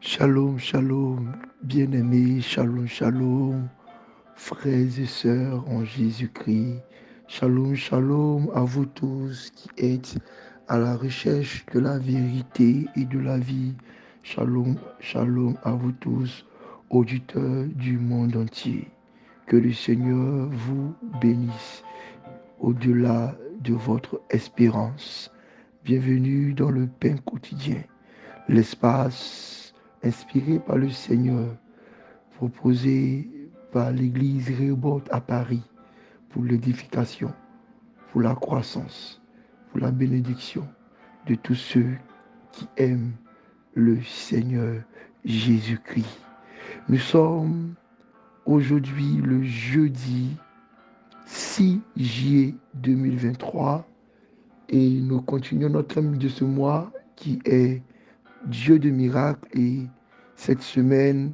Shalom, shalom, bien-aimés, shalom, shalom, frères et sœurs en Jésus-Christ. Shalom, shalom à vous tous qui êtes à la recherche de la vérité et de la vie. Shalom, shalom à vous tous, auditeurs du monde entier. Que le Seigneur vous bénisse au-delà de votre espérance. Bienvenue dans le pain quotidien, l'espace inspiré par le Seigneur, proposé par l'Église Rehoboth à Paris pour l'édification, pour la croissance, pour la bénédiction de tous ceux qui aiment le Seigneur Jésus-Christ. Nous sommes aujourd'hui le jeudi 6 juillet 2023 et nous continuons notre thème de ce mois qui est Dieu de miracles. Et cette semaine,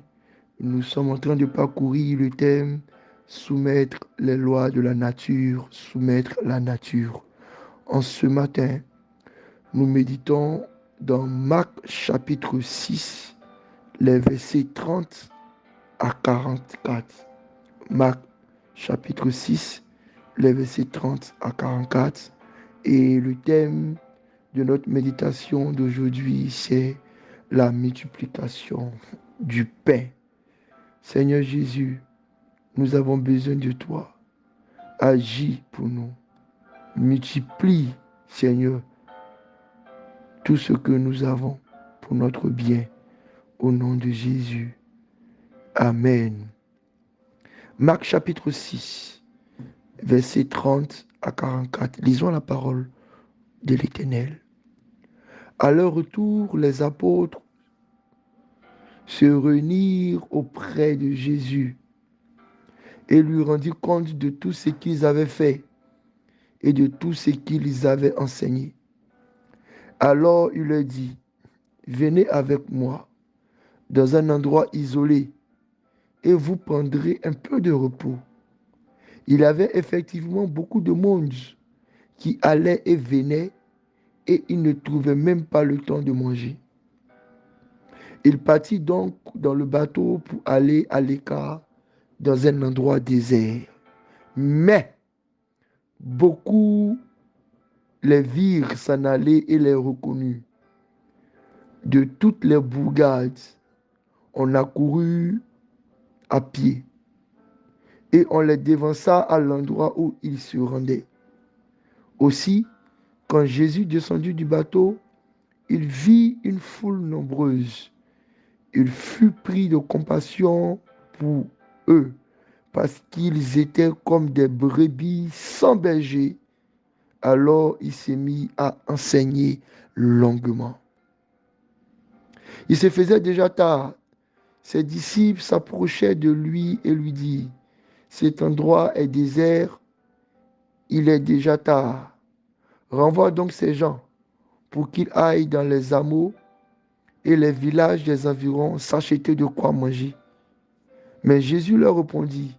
nous sommes en train de parcourir le thème soumettre les lois de la nature, soumettre la nature. En ce matin, nous méditons dans Marc chapitre 6, les versets 30 à 44. Marc chapitre 6, les versets 30 à 44. Et le thème de notre méditation d'aujourd'hui, c'est la multiplication du pain. Seigneur Jésus, nous avons besoin de toi. Agis pour nous. Multiplie, Seigneur, tout ce que nous avons pour notre bien. Au nom de Jésus. Amen. Marc chapitre 6, versets 30 à 44. Lisons la parole de l'Éternel. À leur retour, les apôtres se réunirent auprès de Jésus et lui rendirent compte de tout ce qu'ils avaient fait et de tout ce qu'ils avaient enseigné. Alors il leur dit, venez avec moi dans un endroit isolé et vous prendrez un peu de repos. Il y avait effectivement beaucoup de monde qui allait et venait et il ne trouvait même pas le temps de manger. Il partit donc dans le bateau pour aller à l'écart dans un endroit désert. Mais beaucoup les virent s'en aller et les reconnurent. De toutes les bourgades, on accourut à pied et on les devança à l'endroit où ils se rendaient. Aussi, quand Jésus descendit du bateau, il vit une foule nombreuse. Il fut pris de compassion pour eux parce qu'ils étaient comme des brebis sans berger. Alors il s'est mis à enseigner longuement. Il se faisait déjà tard. Ses disciples s'approchaient de lui et lui dirent, cet endroit est désert, il est déjà tard. Renvoie donc ces gens pour qu'ils aillent dans les hameaux et les villages des environs s'acheter de quoi manger. Mais Jésus leur répondit,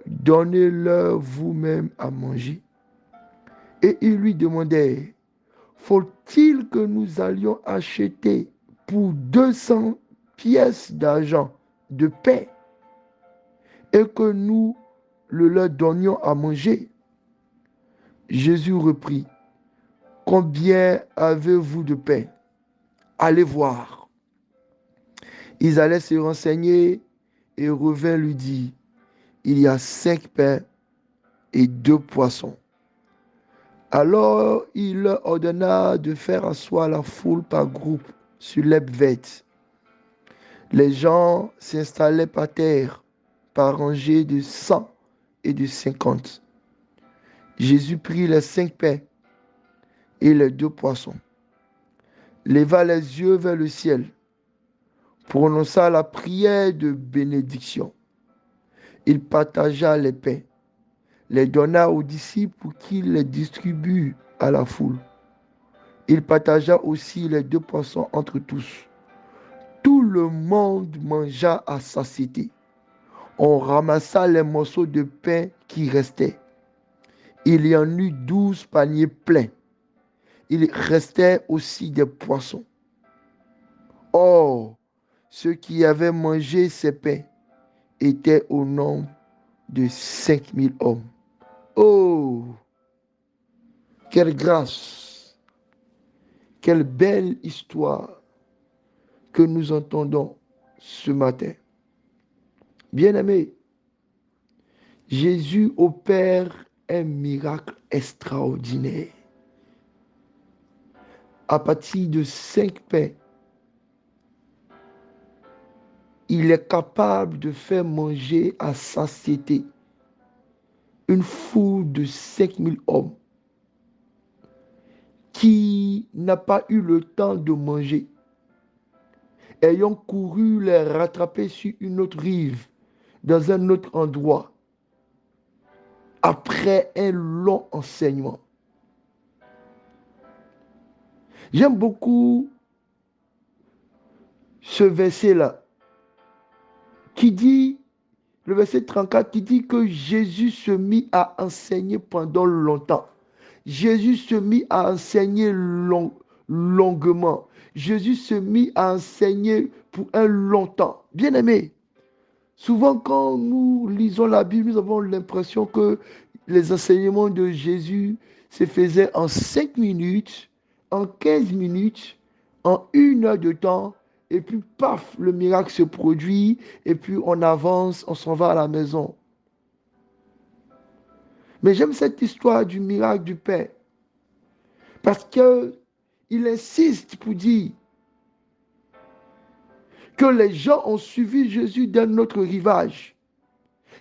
donnez-leur vous-même à manger. Et ils lui demandèrent, faut-il que nous allions acheter pour 200 pièces d'argent de pain et que nous le leur donnions à manger? Jésus reprit, combien avez-vous de pain? Allez voir. Ils allaient se renseigner et revinrent lui dire, il y a 5 pains et 2 poissons. Alors il leur ordonna de faire asseoir la foule par groupe sur l'herbe verte. Les gens s'installaient par terre, par rangées de 100 et de 50. Jésus prit les 5 pains et les 2 poissons, leva les yeux vers le ciel, prononça la prière de bénédiction. Il partagea les pains, les donna aux disciples pour qu'ils les distribuent à la foule. Il partagea aussi les 2 poissons entre tous. Tout le monde mangea à satiété. On ramassa les morceaux de pain qui restaient. Il y en eut 12 paniers pleins. Il restait aussi des poissons. Or, ceux qui avaient mangé ces pains étaient au nombre de 5000 hommes. Oh, quelle grâce, quelle belle histoire que nous entendons ce matin. Bien-aimés, Jésus opère un miracle extraordinaire. À partir de 5 pains, il est capable de faire manger à satiété une foule de 5000 hommes qui n'a pas eu le temps de manger, ayant couru les rattraper sur une autre rive, dans un autre endroit, après un long enseignement. J'aime beaucoup ce verset-là, qui dit, le verset 34, qui dit que Jésus se mit à enseigner pendant longtemps. Jésus se mit à enseigner longuement. Jésus se mit à enseigner pour un long temps. Bien-aimé, souvent quand nous lisons la Bible, nous avons l'impression que les enseignements de Jésus se faisaient en 5 minutes, en 15 minutes, en 1 heure de temps, et puis paf, le miracle se produit, et puis on avance, on s'en va à la maison. Mais j'aime cette histoire du miracle du Père, parce qu'il insiste pour dire que les gens ont suivi Jésus d'un autre rivage,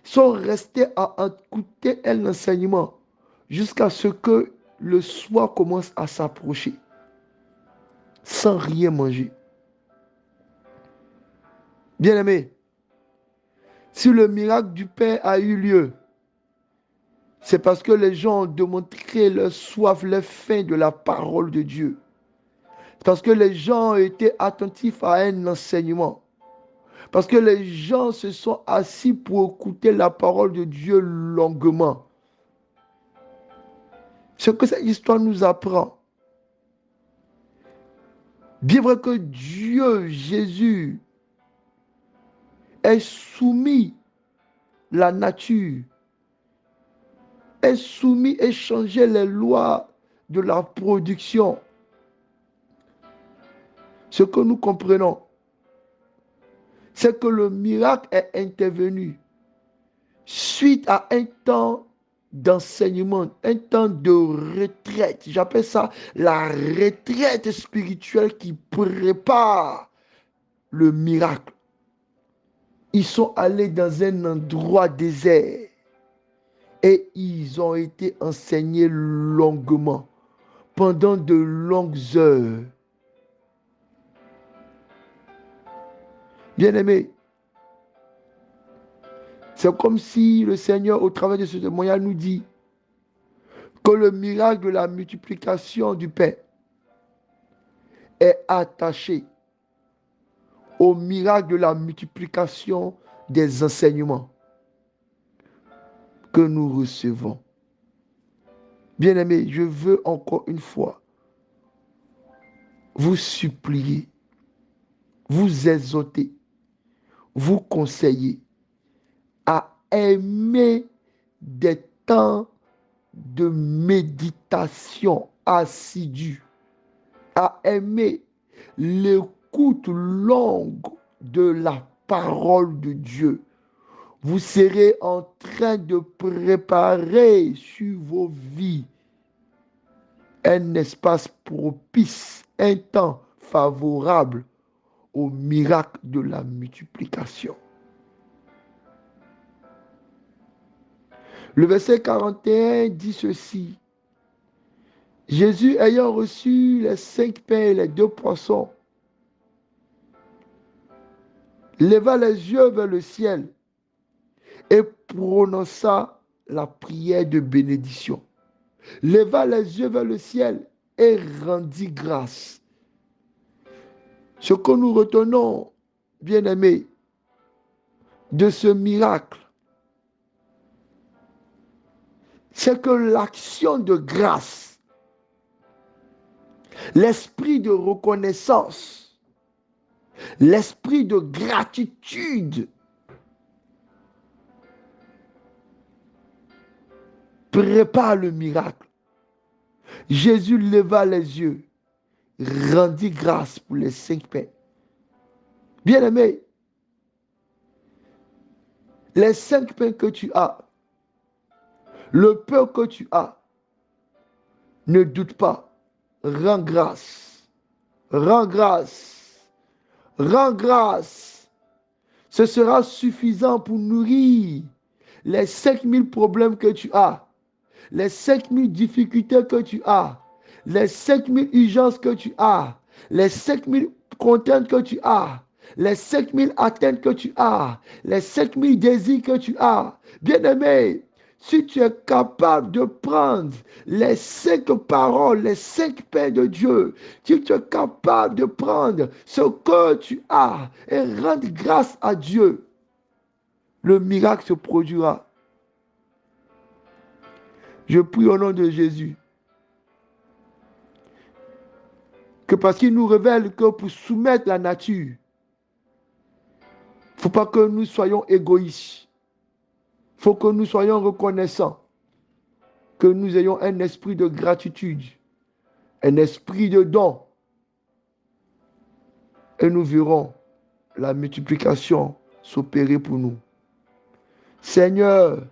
sont restés à écouter un enseignement jusqu'à ce que le soir commence à s'approcher, sans rien manger. Bien-aimé, si le miracle du Père a eu lieu, c'est parce que les gens ont démontré leur soif, leur faim de la parole de Dieu. Parce que les gens ont été attentifs à un enseignement. Parce que les gens se sont assis pour écouter la parole de Dieu longuement. Ce que cette histoire nous apprend. Bien vrai que Dieu, Jésus, est soumis la nature, est soumis et changé les lois de la production. Ce que nous comprenons, c'est que le miracle est intervenu suite à un temps d'enseignement, un temps de retraite. J'appelle ça la retraite spirituelle qui prépare le miracle. Ils sont allés dans un endroit désert et ils ont été enseignés longuement, pendant de longues heures. Bien-aimés, c'est comme si le Seigneur, au travers de ce témoignage, nous dit que le miracle de la multiplication du pain est attaché au miracle de la multiplication des enseignements que nous recevons. Bien-aimés, je veux encore une fois vous supplier, vous exhorter, vous conseiller à aimer des temps de méditation assidue, à aimer l'écoute longue de la parole de Dieu. Vous serez en train de préparer sur vos vies un espace propice, un temps favorable au miracle de la multiplication. Le verset 41 dit ceci. Jésus ayant reçu les 5 pains et les 2 poissons, leva les yeux vers le ciel et prononça la prière de bénédiction. Leva les yeux vers le ciel et rendit grâce. Ce que nous retenons, bien-aimés, de ce miracle, c'est que l'action de grâce, l'esprit de reconnaissance, L'esprit de gratitude prépare le miracle. Jésus leva les yeux, rendit grâce pour les 5 pains. Bien-aimé, les 5 pains que tu as, le peu que tu as, ne doute pas, rends grâce, rends grâce, rends grâce. Ce sera suffisant pour nourrir les 5000 problèmes que tu as, les 5000 difficultés que tu as, les 5000 urgences que tu as, les 5000 contraintes que tu as, les 5000 atteintes que tu as, les 5000 désirs que tu as. Bien-aimé, si tu es capable de prendre les 5 paroles, les 5 pains de Dieu, si tu es capable de prendre ce que tu as et rendre grâce à Dieu, le miracle se produira. Je prie au nom de Jésus que parce qu'il nous révèle que pour soumettre la nature, il ne faut pas que nous soyons égoïstes. Il faut que nous soyons reconnaissants, que nous ayons un esprit de gratitude, un esprit de don. Et nous verrons la multiplication s'opérer pour nous. Seigneur,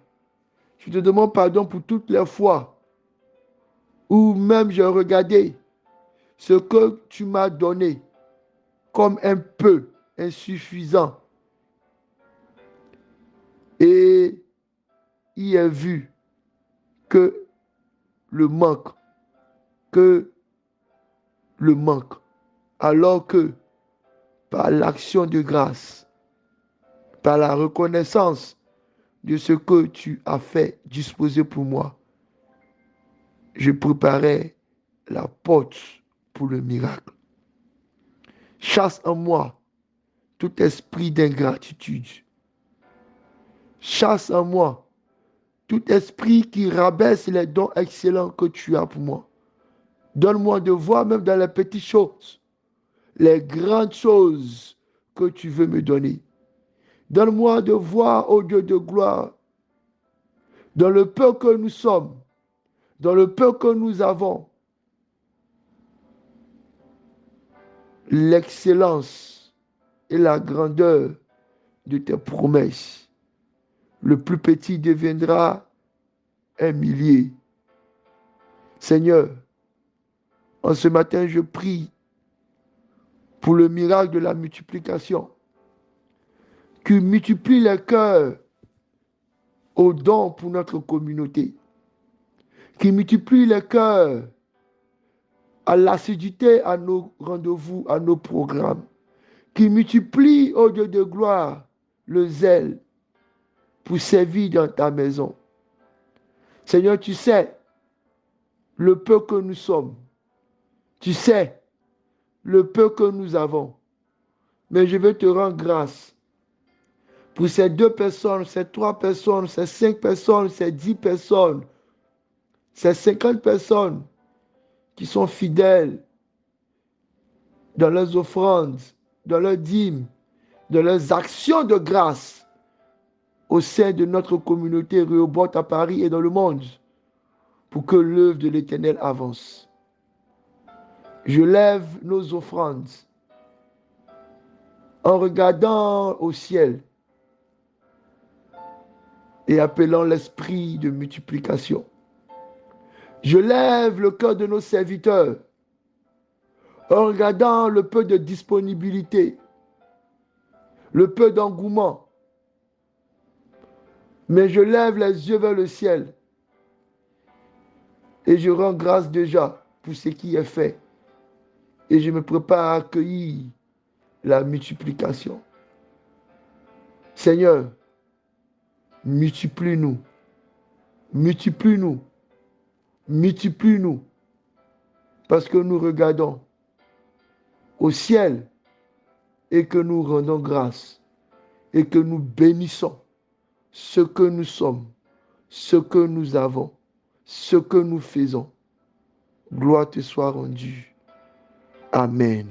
je te demande pardon pour toutes les fois où même j'ai regardé ce que tu m'as donné comme un peu insuffisant et y ai vu que le manque, alors que par l'action de grâce, par la reconnaissance de ce que tu as fait disposer pour moi, je préparais la porte pour le miracle. Chasse en moi tout esprit d'ingratitude. Chasse en moi tout esprit qui rabaisse les dons excellents que tu as pour moi. Donne-moi de voir même dans les petites choses, les grandes choses que tu veux me donner. Donne-moi de voir, ô Dieu de gloire, dans le peu que nous sommes, dans le peu que nous avons, l'excellence et la grandeur de tes promesses. Le plus petit deviendra un millier. Seigneur, en ce matin, je prie pour le miracle de la multiplication, qui multiplie les cœurs aux dons pour notre communauté, qui multiplie les cœurs à l'assiduité à nos rendez-vous, à nos programmes, qui multiplie, ô Dieu de gloire, le zèle pour servir dans ta maison. Seigneur, tu sais le peu que nous sommes. Tu sais le peu que nous avons. Mais je veux te rendre grâce pour ces 2 personnes, ces 3 personnes, ces 5 personnes, ces 10 personnes, ces 50 personnes qui sont fidèles dans leurs offrandes, dans leurs dîmes, dans leurs actions de grâce au sein de notre communauté Rehoboth à Paris et dans le monde, pour que l'œuvre de l'Éternel avance. Je lève nos offrandes en regardant au ciel et appelant l'esprit de multiplication. Je lève le cœur de nos serviteurs en regardant le peu de disponibilité, le peu d'engouement. Mais je lève les yeux vers le ciel et je rends grâce déjà pour ce qui est fait. Et je me prépare à accueillir la multiplication. Seigneur, multiplie-nous, multiplie-nous, multiplie-nous, parce que nous regardons au ciel et que nous rendons grâce et que nous bénissons ce que nous sommes, ce que nous avons, ce que nous faisons. Gloire te soit rendue. Amen.